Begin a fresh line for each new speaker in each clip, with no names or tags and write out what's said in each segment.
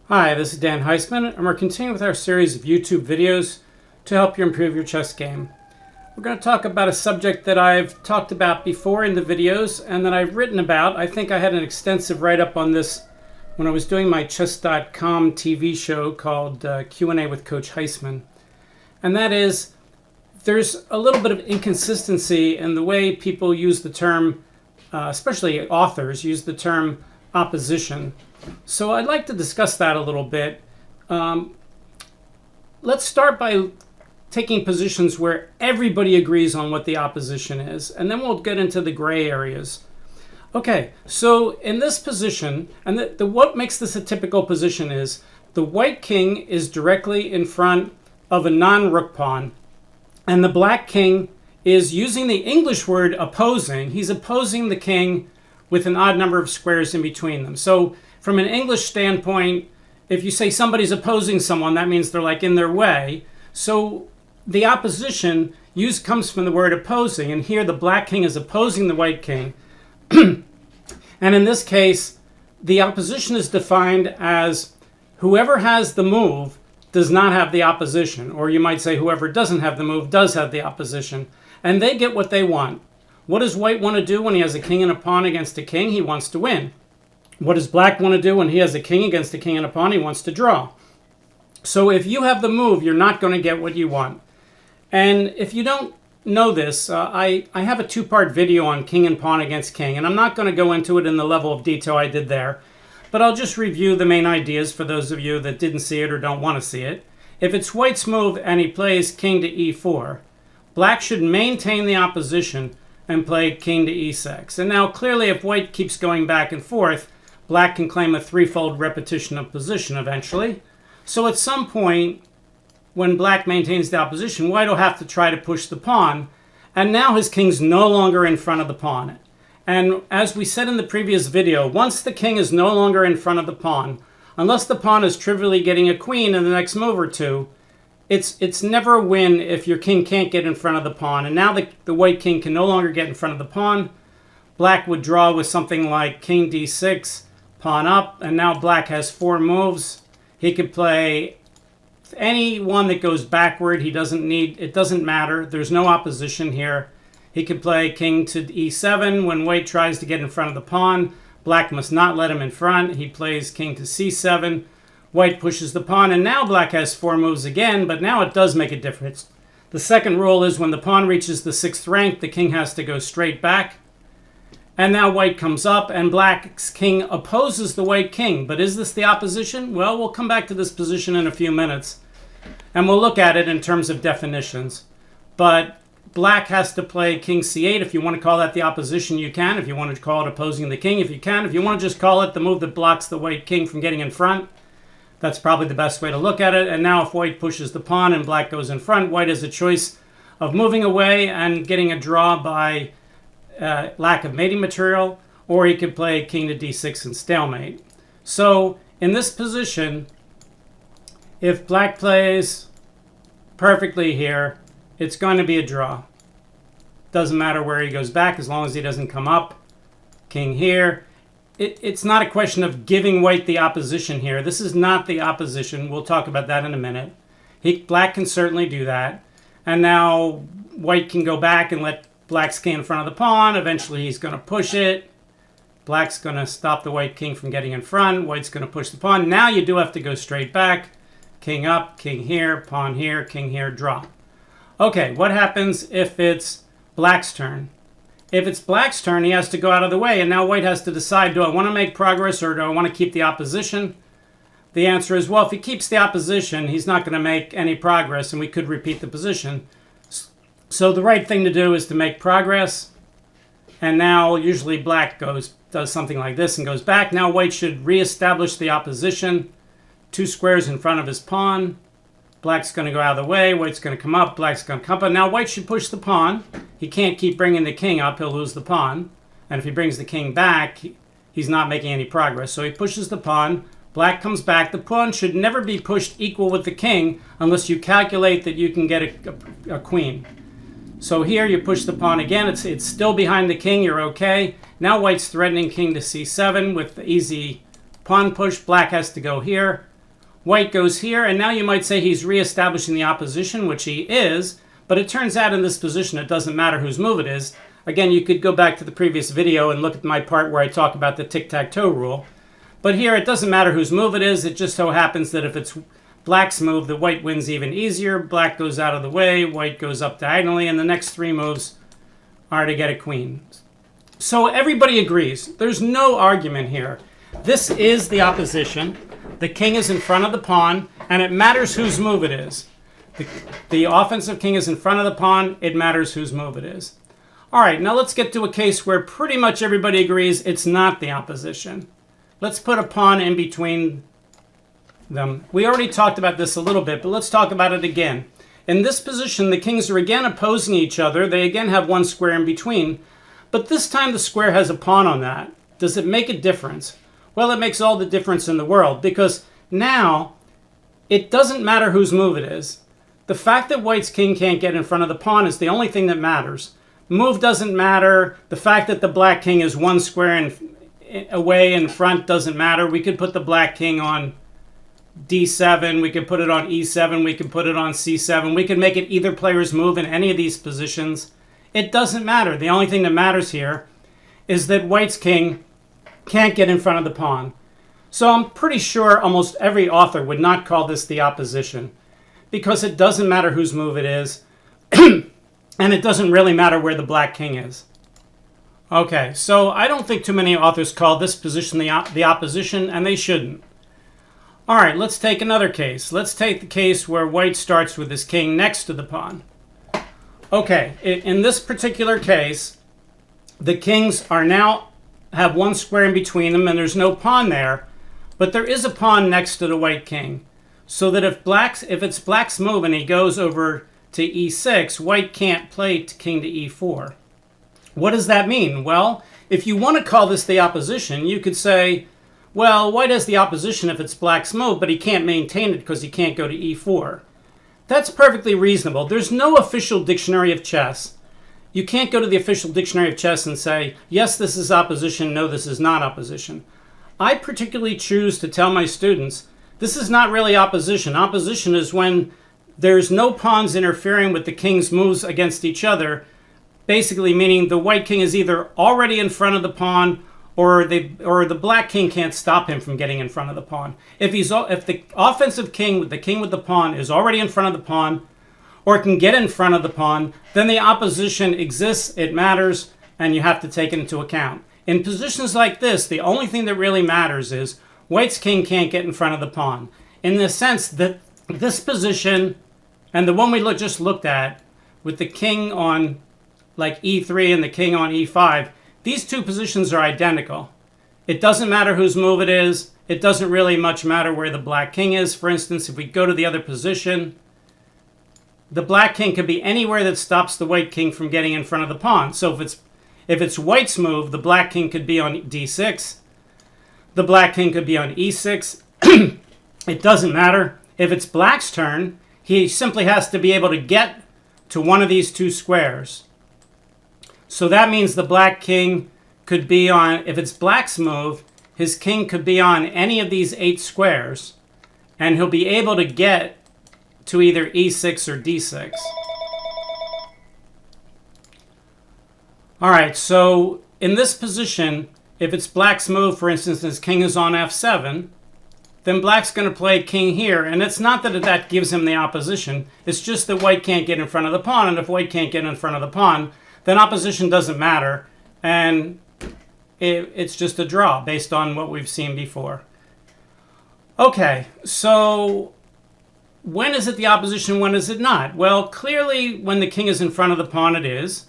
Hi, this is Dan Heisman, and we're continuing with our series of YouTube videos to help you improve your chess game. We're going to talk about a subject that I've talked about before in the videos and that I've written about. I think I had an extensive write-up on this when I was doing my chess.com TV show called Q&A with Coach Heisman. And that is, there's a little bit of inconsistency in the way people use the term, especially authors, use the term opposition. So I'd like to discuss that a little bit. Let's start by taking positions where everybody agrees on what the opposition is, and then we'll get into the gray areas. Okay, so in this position, and what makes this a typical position is the white king is directly in front of a non-rook pawn, and the black king is using the English word opposing. He's opposing the king with an odd number of squares in between them. So from an English standpoint, if you say somebody's opposing someone, that means they're like in their way. So the opposition comes from the word opposing, and here the black king is opposing the white king. And in this case, the opposition is defined as whoever has the move does not have the opposition, or you might say whoever doesn't have the move does have the opposition, and they get what they want. What does white want to do when he has a king and a pawn against a king? He wants to win. What does black want to do when he has a king against a king and a pawn? He wants to draw. So if you have the move, you're not going to get what you want. And if you don't know this, I have a two-part video on king and pawn against king, and I'm not going to go into it in the level of detail I did there, but I'll just review the main ideas for those of you that didn't see it or don't want to see it. If it's white's move and he plays king to e4, black should maintain the opposition and play king to e6. And now clearly if white keeps going back and forth, black can claim a threefold repetition of position eventually. So at some point, when black maintains the opposition, white will have to try to push the pawn, and now his king's no longer in front of the pawn. And as we said in the previous video, once the king is no longer in front of the pawn, unless the pawn is trivially getting a queen in the next move or two, it's never a win if your king can't get in front of the pawn. And now the white king can no longer get in front of the pawn. Black would draw with something like king d6, pawn up, and now black has four moves. He could play any one that goes backward. It doesn't matter. There's no opposition here. He could play king to e7 when white tries to get in front of the pawn. Black must not let him in front. He plays king to c7. White pushes the pawn, and now black has four moves again, but now it does make a difference. The second rule is when the pawn reaches the 6th rank, the king has to go straight back. And now white comes up, and black's king opposes the white king. But is this the opposition? Well, we'll come back to this position in a few minutes, and we'll look at it in terms of definitions. But black has to play king c8. If you want to call that the opposition, you can. If you want to call it opposing the king, if you can. If you want to just call it the move that blocks the white king from getting in front, that's probably the best way to look at it. And now if white pushes the pawn and black goes in front, white has a choice of moving away and getting a draw by lack of mating material, or he could play king to d6 and stalemate. So in this position, if black plays perfectly here, it's going to be a draw. Doesn't matter where he goes back as long as he doesn't come up. King here. It's not a question of giving white the opposition here. This is not the opposition. We'll talk about that in a minute. Black can certainly do that. And now white can go back and let black's king in front of the pawn. Eventually he's going to push it. Black's going to stop the white king from getting in front. White's going to push the pawn. Now you do have to go straight back. King up, king here, pawn here, king here, draw. Okay, what happens if it's black's turn? If it's black's turn, he has to go out of the way, and now white has to decide, do I want to make progress or do I want to keep the opposition? The answer is, well, if he keeps the opposition, he's not going to make any progress, and we could repeat the position. So the right thing to do is to make progress, and now usually black does something like this and goes back. Now white should reestablish the opposition, 2 squares in front of his pawn. Black's going to go out of the way, white's going to come up, black's going to come up. Now white should push the pawn. He can't keep bringing the king up, he'll lose the pawn. And if he brings the king back, he's not making any progress. So he pushes the pawn, black comes back. The pawn should never be pushed equal with the king unless you calculate that you can get a queen. So here you push the pawn again, it's still behind the king, you're okay. Now white's threatening king to c7 with the easy pawn push. Black has to go here. White goes here, and now you might say he's reestablishing the opposition, which he is, but it turns out in this position it doesn't matter whose move it is. Again, you could go back to the previous video and look at my part where I talk about the tic-tac-toe rule. But here it doesn't matter whose move it is. It just so happens that if it's black's move, the white wins even easier. Black goes out of the way, white goes up diagonally, and the next three moves are to get a queen. So everybody agrees. There's no argument here. This is the opposition. The king is in front of the pawn, and it matters whose move it is. The offensive king is in front of the pawn. It matters whose move it is. All right, now let's get to a case where pretty much everybody agrees it's not the opposition. Let's put a pawn in between them. We already talked about this a little bit, but let's talk about it again. In this position, the kings are again opposing each other. They again have one square in between, but this time the square has a pawn on that. Does it make a difference? Well, it makes all the difference in the world, because now it doesn't matter whose move it is. The fact that white's king can't get in front of the pawn is the only thing that matters. Move doesn't matter. The fact that the black king is one square away in front doesn't matter. We could put the black king on d7. We could put it on e7. We could put it on c7. We could make it either player's move in any of these positions. It doesn't matter. The only thing that matters here is that white's king can't get in front of the pawn. So I'm pretty sure almost every author would not call this the opposition, because it doesn't matter whose move it is. And it doesn't really matter where the black king is. Okay, so I don't think too many authors call this position the opposition, and they shouldn't. All right, let's take another case. Let's take the case where white starts with his king next to the pawn. Okay, in this particular case, the kings are now have one square in between them, and there's no pawn there, but there is a pawn next to the white king. So that if it's black's move and he goes over to e6, white can't play king to e4. What does that mean? Well, if you want to call this the opposition, you could say, well, white has the opposition if it's black's move, but he can't maintain it because he can't go to e4. That's perfectly reasonable. There's no official dictionary of chess. You can't go to the official dictionary of chess and say, yes, this is opposition, no, this is not opposition. I particularly choose to tell my students, this is not really opposition. Opposition is when there's no pawns interfering with the king's moves against each other, basically meaning the white king is either already in front of the pawn or the black king can't stop him from getting in front of the pawn. If the offensive king with the pawn is already in front of the pawn or can get in front of the pawn, then the opposition exists, it matters, and you have to take it into account. In positions like this, the only thing that really matters is white's king can't get in front of the pawn. In the sense that this position and the one we just looked at with the king on like e3 and the king on e5, these two positions are identical. It doesn't matter whose move it is. It doesn't really much matter where the black king is. For instance, if we go to the other position, the black king could be anywhere that stops the white king from getting in front of the pawn. So if it's white's move, the black king could be on d6. The black king could be on e6. It doesn't matter. If it's black's turn, he simply has to be able to get to one of these two squares. So that means the black king could be on, if it's black's move, his king could be on any of these 8 squares, and he'll be able to get to either e6 or d6. All right, so in this position, if it's black's move, for instance, his king is on f7, then black's going to play king here. And it's not that that gives him the opposition. It's just that white can't get in front of the pawn. And if white can't get in front of the pawn, then opposition doesn't matter. And it's just a draw based on what we've seen before. Okay, so when is it the opposition? When is it not? Well, clearly when the king is in front of the pawn, it is.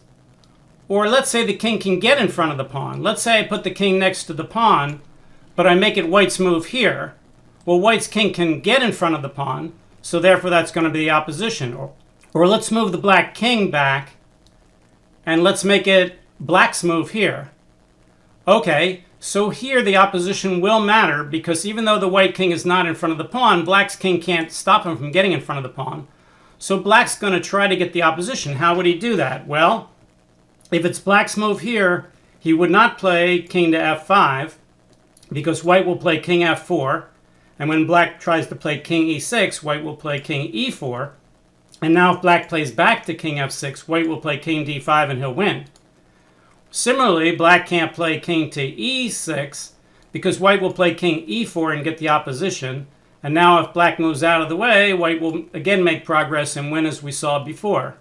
Or let's say the king can get in front of the pawn. Let's say I put the king next to the pawn, but I make it white's move here. Well, white's king can get in front of the pawn, so therefore that's going to be the opposition. Or let's move the black king back, and let's make it black's move here. Okay, so here the opposition will matter, because even though the white king is not in front of the pawn, black's king can't stop him from getting in front of the pawn. So black's going to try to get the opposition. How would he do that? Well, if it's black's move here, he would not play king to f5, because white will play king f4. And when black tries to play king e6, white will play king e4. And now if black plays back to king f6, white will play king d5 and he'll win. Similarly, black can't play king to e6 because white will play king e4 and get the opposition. And now if black moves out of the way, white will again make progress and win as we saw before.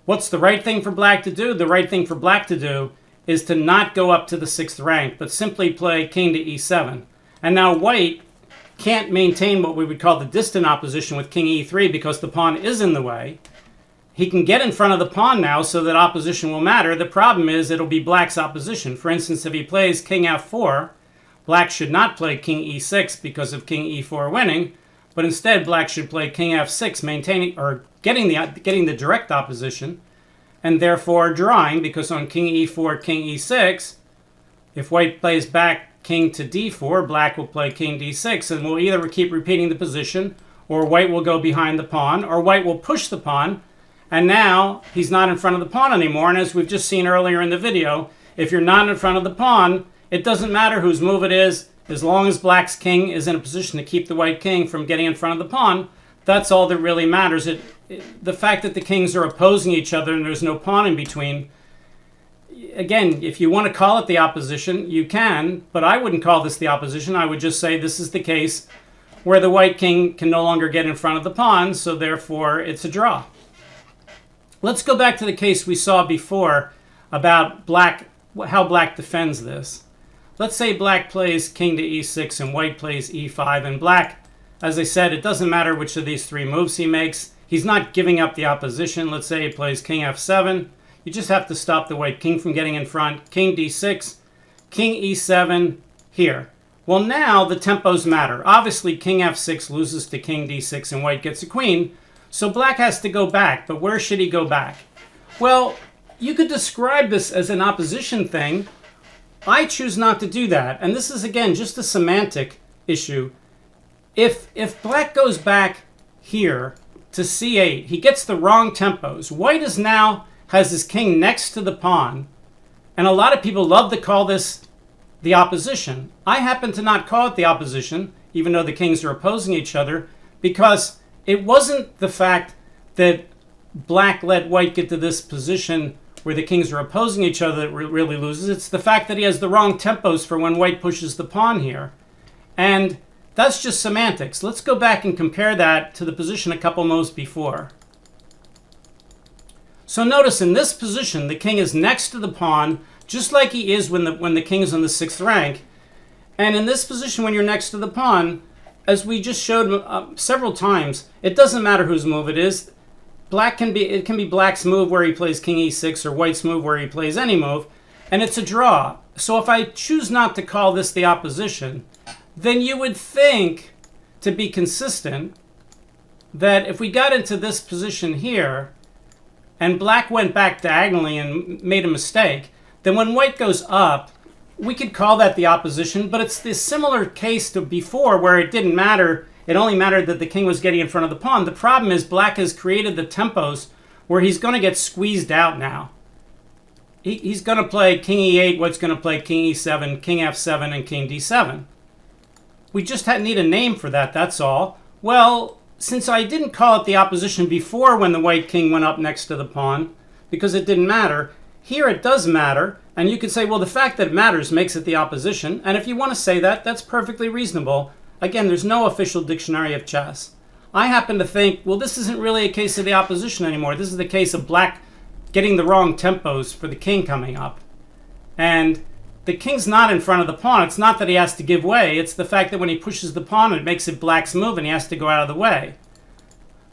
What's the right thing for black to do? The right thing for black to do is to not go up to the 6th rank, but simply play king to e7. And now white can't maintain what we would call the distant opposition with king e3 because the pawn is in the way. He can get in front of the pawn now so that opposition will matter. The problem is it'll be black's opposition. For instance, if he plays king f4, black should not play king e6 because of king e4 winning, but instead black should play king f6, maintaining or getting the direct opposition, and therefore drawing, because on king e4, king e6, if white plays back king to d4, black will play king d6, and we'll either keep repeating the position, or white will go behind the pawn, or white will push the pawn, and now he's not in front of the pawn anymore. And as we've just seen earlier in the video, if you're not in front of the pawn, it doesn't matter whose move it is, as long as black's king is in a position to keep the white king from getting in front of the pawn. That's all that really matters. The fact that the kings are opposing each other and there's no pawn in between, again, if you want to call it the opposition, you can, but I wouldn't call this the opposition. I would just say this is the case where the white king can no longer get in front of the pawn, so therefore it's a draw. Let's go back to the case we saw before about how black defends this. Let's say black plays king to e6 and white plays e5, and black, as I said, it doesn't matter which of these three moves he makes. He's not giving up the opposition. Let's say he plays king f7. You just have to stop the white king from getting in front. King d6, king e7 here. Well, now the tempos matter. Obviously, king f6 loses to king d6 and white gets a queen. So black has to go back, but where should he go back? Well, you could describe this as an opposition thing. I choose not to do that. And this is, again, just a semantic issue. If black goes back here to c8, he gets the wrong tempos. White is now has his king next to the pawn. And a lot of people love to call this the opposition. I happen to not call it the opposition, even though the kings are opposing each other, because it wasn't the fact that black let white get to this position where the kings are opposing each other that really loses. It's the fact that he has the wrong tempos for when white pushes the pawn here. And that's just semantics. Let's go back and compare that to the position a couple moves before. So notice in this position, the king is next to the pawn, just like he is when the king is on the 6th rank. And in this position, when you're next to the pawn, as we just showed several times, it doesn't matter whose move it is. It can be black's move where he plays king e6 or white's move where he plays any move, and it's a draw. So if I choose not to call this the opposition, then you would think, to be consistent, that if we got into this position here and black went back diagonally and made a mistake, then when white goes up, we could call that the opposition, but it's the similar case to before where it didn't matter. It only mattered that the king was getting in front of the pawn. The problem is black has created the tempos where he's going to get squeezed out now. He's going to play king e8, white's going to play king e7, king f7, and king d7. We just need a name for that, that's all. Well, since I didn't call it the opposition before when the white king went up next to the pawn, because it didn't matter, here it does matter. And you could say, well, the fact that it matters makes it the opposition. And if you want to say that, that's perfectly reasonable. Again, there's no official dictionary of chess. I happen to think, well, this isn't really a case of the opposition anymore. This is the case of black getting the wrong tempos for the king coming up. And the king's not in front of the pawn. It's not that he has to give way. It's the fact that when he pushes the pawn, it makes it black's move and he has to go out of the way.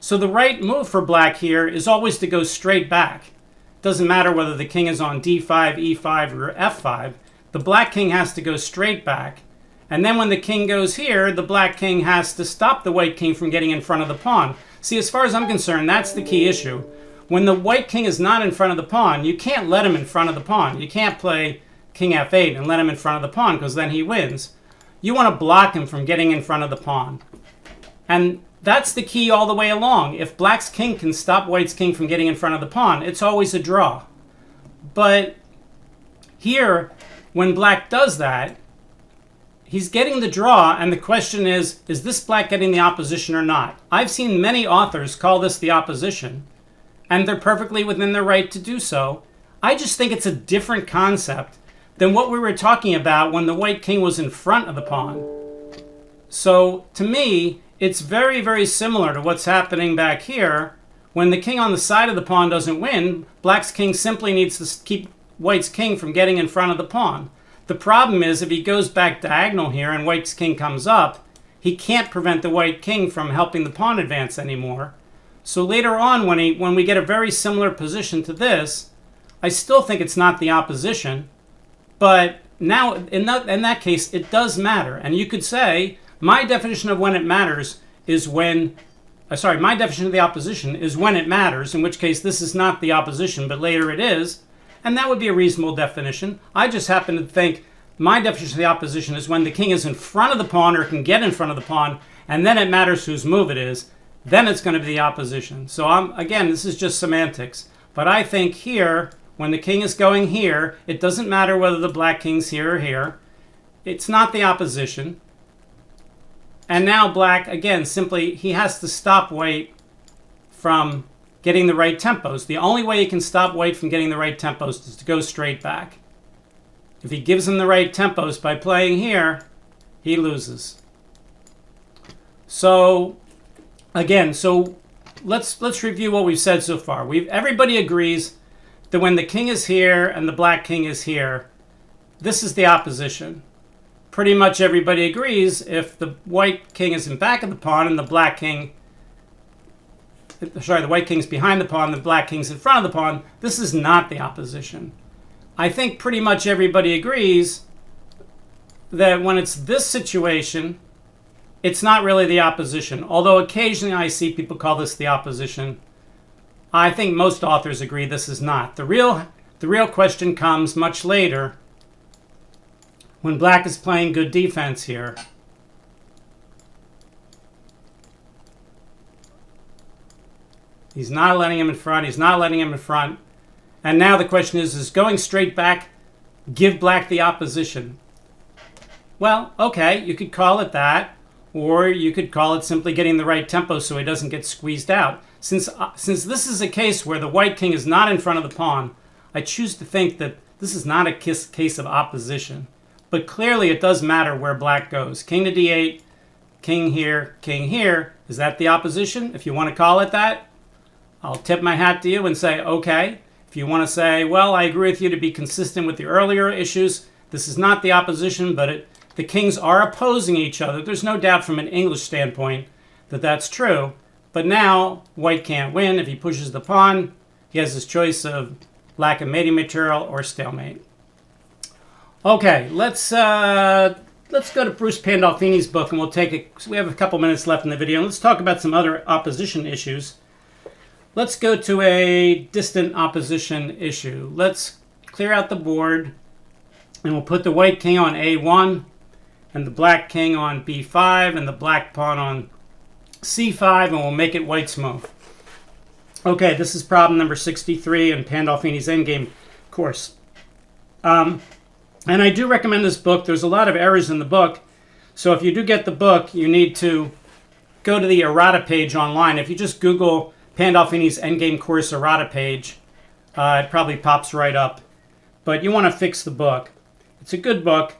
So the right move for black here is always to go straight back. Doesn't matter whether the king is on d5, e5, or f5. The black king has to go straight back. And then when the king goes here, the black king has to stop the white king from getting in front of the pawn. See, as far as I'm concerned, that's the key issue. When the white king is not in front of the pawn, you can't let him in front of the pawn. You can't play king f8 and let him in front of the pawn because then he wins. You want to block him from getting in front of the pawn. And that's the key all the way along. If black's king can stop white's king from getting in front of the pawn, it's always a draw. But here, when black does that, he's getting the draw, and the question is this black getting the opposition or not? I've seen many authors call this the opposition, and they're perfectly within their right to do so. I just think it's a different concept than what we were talking about when the white king was in front of the pawn. So to me, it's very, very similar to what's happening back here. When the king on the side of the pawn doesn't win, black's king simply needs to keep white's king from getting in front of the pawn. The problem is if he goes back diagonal here and white's king comes up, he can't prevent the white king from helping the pawn advance anymore. So later on, when we get a very similar position to this, I still think it's not the opposition. But now, in that case, it does matter. And you could say, my definition of when it matters is when... my definition of the opposition is when it matters, in which case this is not the opposition, but later it is. And that would be a reasonable definition. I just happen to think my definition of the opposition is when the king is in front of the pawn or can get in front of the pawn, and then it matters whose move it is. Then it's going to be the opposition. So again, this is just semantics. But I think here, when the king is going here, it doesn't matter whether the black king's here or here. It's not the opposition. And now black, again, simply, he has to stop white from getting the right tempos. The only way he can stop white from getting the right tempos is to go straight back. If he gives him the right tempos by playing here, he loses. So, again, let's review what we've said so far. Everybody agrees that when the king is here and the black king is here, this is the opposition. Pretty much everybody agrees if the white king is in back of the pawn and the white king's behind the pawn, the black king's in front of the pawn, this is not the opposition. I think pretty much everybody agrees that when it's this situation, it's not really the opposition. Although occasionally I see people call this the opposition. I think most authors agree this is not. The real question comes much later when black is playing good defense here. He's not letting him in front. He's not letting him in front. And now the question is going straight back give black the opposition? Well, okay, you could call it that, or you could call it simply getting the right tempo so he doesn't get squeezed out. Since this is a case where the white king is not in front of the pawn, I choose to think that this is not a case of opposition. But clearly it does matter where black goes. King to d8, king here, king here. Is that the opposition? If you want to call it that, I'll tip my hat to you and say, okay. If you want to say, well, I agree with you to be consistent with the earlier issues, this is not the opposition, but the kings are opposing each other. There's no doubt from an English standpoint that that's true. But now, white can't win. If he pushes the pawn, he has his choice of lack of mating material or stalemate. Okay, let's go to Bruce Pandolfini's book, and we have a couple minutes left in the video. Let's talk about some other opposition issues. Let's go to a distant opposition issue. Let's clear out the board, and we'll put the white king on a1, and the black king on b5, and the black pawn on c5, and we'll make it white's move. Okay, this is problem number 63 in Pandolfini's Endgame course. And I do recommend this book. There's a lot of errors in the book, so if you do get the book, you need to go to the errata page online. If you just Google Pandolfini's Endgame course errata page, it probably pops right up. But you want to fix the book. It's a good book.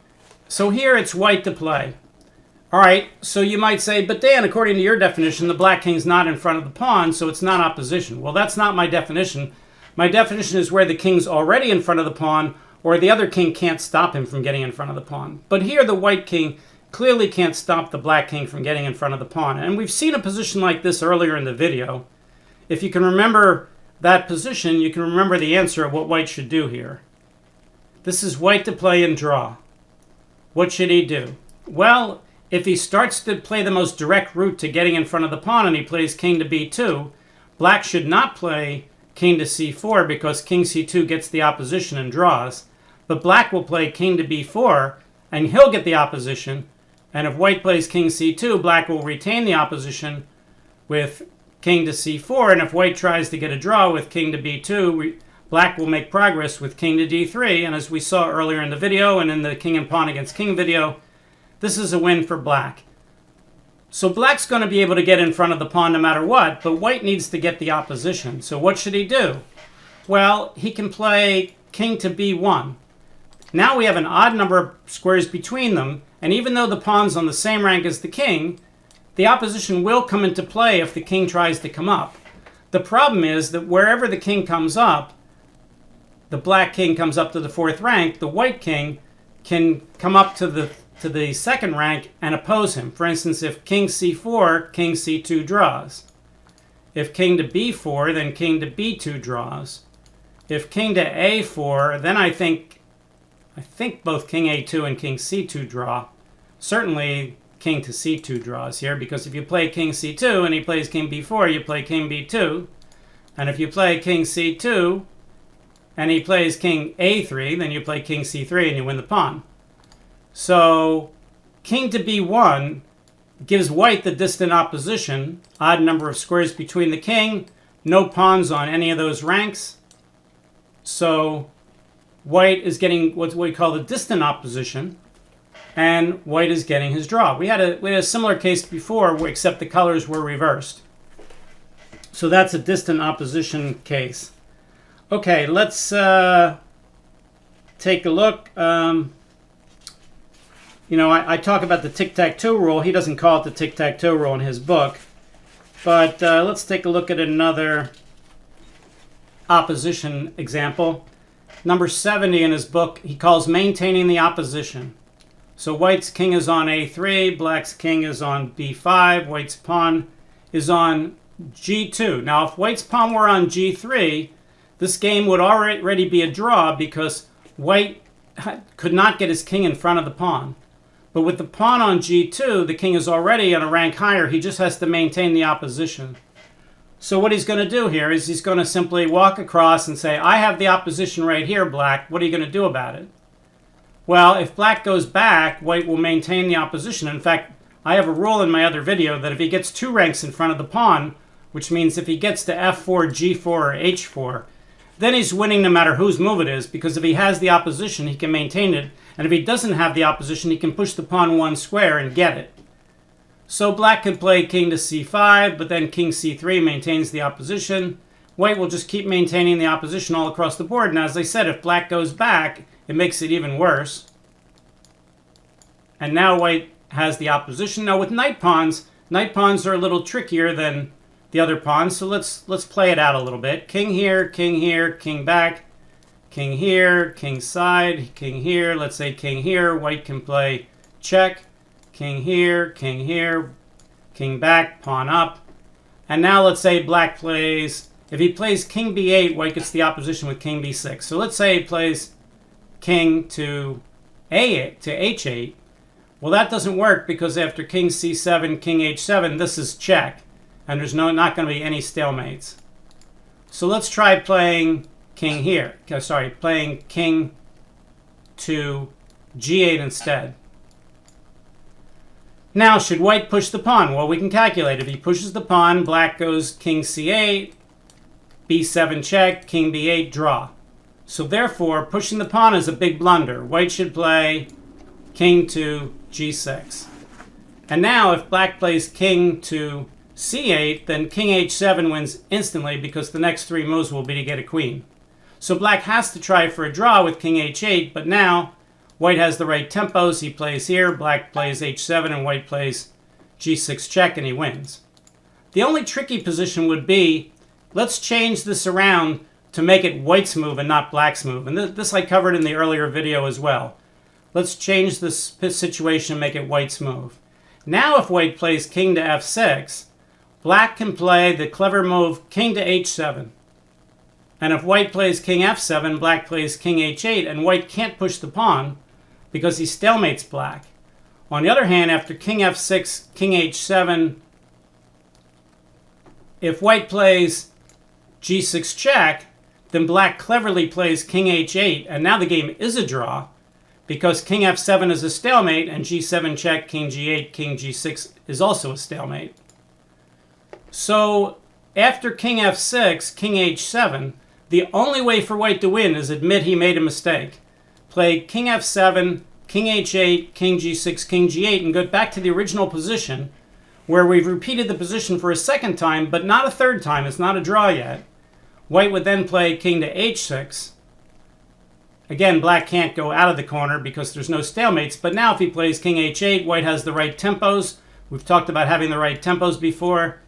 So here it's white to play. All right, so you might say, but Dan, according to your definition, the black king's not in front of the pawn, so it's not opposition. Well, that's not my definition. My definition is where the king's already in front of the pawn, or the other king can't stop him from getting in front of the pawn. But here the white king clearly can't stop the black king from getting in front of the pawn. And we've seen a position like this earlier in the video. If you can remember that position, you can remember the answer of what white should do here. This is white to play and draw. What should he do? Well, if he starts to play the most direct route to getting in front of the pawn and he plays king to b2, black should not play king to c4 because king c2 gets the opposition and draws. But black will play king to b4 and he'll get the opposition. And if white plays king c2, black will retain the opposition with king to c4. And if white tries to get a draw with king to b2, black will make progress with king to d3. And as we saw earlier in the video and in the king and pawn against king video, This is a win for black. So black's going to be able to get in front of the pawn no matter what, but white needs to get the opposition. So what should he do? Well, he can play king to b1. Now we have an odd number of squares between them, and even though the pawn's on the same rank as the king, the opposition will come into play if the king tries to come up. The problem is that wherever the king comes up, the black king comes up to the 4th rank, the white king can come up to the 2nd rank and oppose him. For instance, if king c4, king c2 draws. If king to b4, then king to b2 draws. If king to a4, then I think both king a2 and king c2 draw. Certainly king to c2 draws here, because if you play king c2 and he plays king b4, you play king b2. And if you play king c2 and he plays king a3, then you play king c3 and you win the pawn. So king to b1 gives white the distant opposition, odd number of squares between the king, no pawns on any of those ranks. So white is getting what we call the distant opposition, and white is getting his draw. We had a similar case before, except the colors were reversed. So that's a distant opposition case. Okay, let's take a look. I talk about the tic-tac-toe rule. He doesn't call it the tic-tac-toe rule in his book. But let's take a look at another opposition example. Number 70 in his book, he calls maintaining the opposition. So white's king is on a3, black's king is on b5, white's pawn is on g2. Now, if white's pawn were on g3, this game would already be a draw because white could not get his king in front of the pawn. But with the pawn on g2, the king is already on a rank higher. He just has to maintain the opposition. So what he's going to do here is he's going to simply walk across and say, I have the opposition right here, black. What are you going to do about it? Well, if black goes back, white will maintain the opposition. In fact, I have a rule in my other video that if he gets 2 ranks in front of the pawn, which means if he gets to f4, g4, or h4, then he's winning no matter whose move it is, because if he has the opposition, he can maintain it. And if he doesn't have the opposition, he can push the pawn 1 square and get it. So black can play king to c5, but then king c3 maintains the opposition. White will just keep maintaining the opposition all across the board. And as I said, if black goes back, it makes it even worse. And now white has the opposition. Now with knight pawns are a little trickier than the other pawns. So let's play it out a little bit. King here, king back, king here, king side, king here. Let's say king here. White can play check. King here, king back, pawn up. And now let's say black plays, if he plays king b8, white gets the opposition with king b6. So let's say he plays king to a8, to h8. Well, that doesn't work because after king c7, king h7, this is check. And there's not going to be any stalemates. So let's try playing king here. Playing king to g8 instead. Now, should white push the pawn? Well, we can calculate. If he pushes the pawn, black goes king c8, b7 check, king b8, draw. So therefore, pushing the pawn is a big blunder. White should play king to g6. And now, if black plays king to c8, then king h7 wins instantly because the next 3 moves will be to get a queen. So black has to try for a draw with king h8, but now white has the right tempos. He plays here, black plays h7, and white plays g6 check, and he wins. The only tricky position would be, let's change this around to make it white's move and not black's move. And this I covered in the earlier video as well. Let's change this situation and make it white's move. Now if white plays king to f6, black can play the clever move king to h7. And if white plays king f7, black plays king h8, and white can't push the pawn because he stalemates black. On the other hand, after king f6, king h7, if white plays g6 check, then black cleverly plays king h8, and now the game is a draw because king f7 is a stalemate, and g7 check, king g8, king g6 is also a stalemate. So after king f6, king h7, the only way for white to win is admit he made a mistake. Play king f7, king h8, king g6, king g8, and go back to the original position where we've repeated the position for a second time, but not a third time. It's not a draw yet. White would then play king to h6. Again, black can't go out of the corner because there's no stalemates, but now if he plays king h8, white has the right tempos. We've talked about having the right tempos before.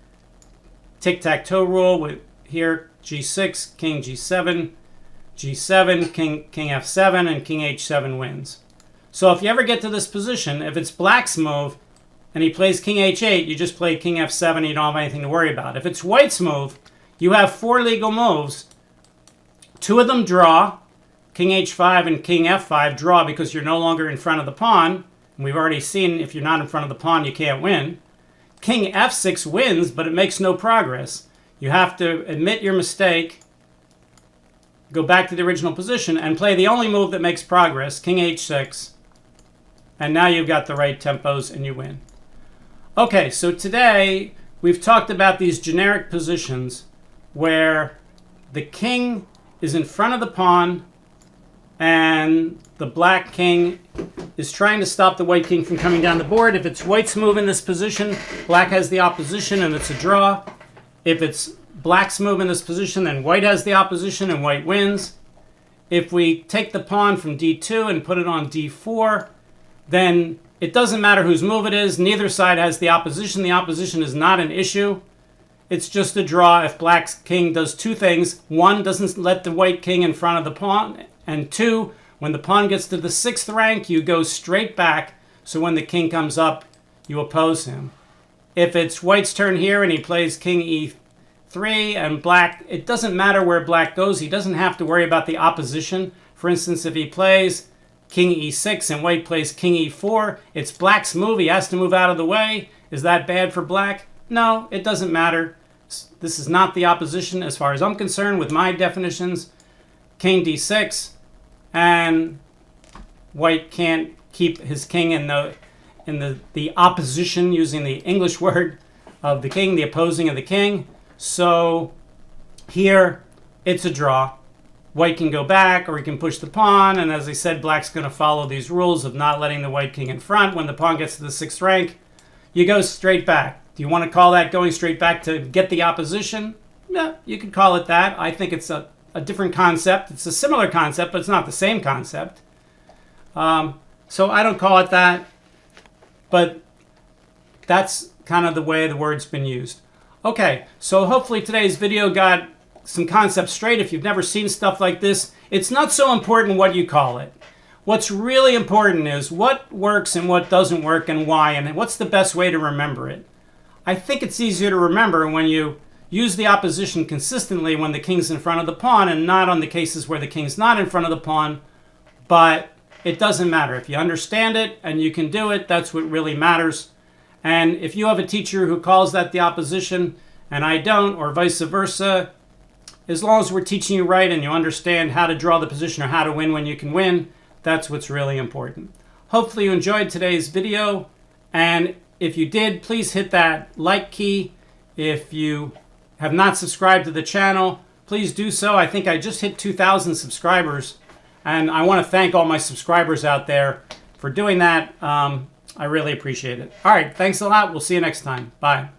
Tic-tac-toe rule with here, g6, king g7, g7, king f7, and king h7 wins. So if you ever get to this position, if it's black's move and he plays king h8, you just play king f7, you don't have anything to worry about. If it's white's move, you have 4 legal moves. 2 of them draw. King h5 and king f5 draw because you're no longer in front of the pawn. And we've already seen if you're not in front of the pawn, you can't win. King f6 wins, but it makes no progress. You have to admit your mistake, go back to the original position, and play the only move that makes progress, king h6. And now you've got the right tempos and you win. Okay, so today we've talked about these generic positions where the king is in front of the pawn and the black king is trying to stop the white king from coming down the board. If it's white's move in this position, black has the opposition and it's a draw. If it's black's move in this position, then white has the opposition and white wins. If we take the pawn from d2 and put it on d4, then it doesn't matter whose move it is. Neither side has the opposition. The opposition is not an issue. It's just a draw if black's king does 2 things. 1, doesn't let the white king in front of the pawn. And 2, when the pawn gets to the 6th rank, you go straight back. So when the king comes up, you oppose him. If it's white's turn here and he plays king e3 and black, it doesn't matter where black goes. He doesn't have to worry about the opposition. For instance, if he plays king e6 and white plays king e4, it's black's move. He has to move out of the way. Is that bad for black? No, it doesn't matter. This is not the opposition as far as I'm concerned with my definitions. King d6, and white can't keep his king in the opposition, using the English word of the king, the opposing of the king. So here it's a draw. White can go back or he can push the pawn, and as I said, black's going to follow these rules of not letting the white king in front. When the pawn gets to the 6th rank, you go straight back. Do you want to call that going straight back to get the opposition? Yeah, you could call it that. I think it's a different concept. It's a similar concept, but it's not the same concept. So I don't call it that, but that's kind of the way the word's been used. Okay, so hopefully today's video got some concepts straight. If you've never seen stuff like this, it's not so important what you call it. What's really important is what works and what doesn't work and why, and what's the best way to remember it. I think it's easier to remember when you use the opposition consistently when the king's in front of the pawn and not on the cases where the king's not in front of the pawn, but it doesn't matter. If you understand it and you can do it, that's what really matters. And if you have a teacher who calls that the opposition and I don't, or vice versa, as long as we're teaching you right and you understand how to draw the position or how to win when you can win, that's what's really important. Hopefully you enjoyed today's video, and if you did, please hit that like key. If you have not subscribed to the channel, please do so. I think I just hit 2,000 subscribers, and I want to thank all my subscribers out there for doing that. I really appreciate it. All right, thanks a lot. We'll see you next time. Bye.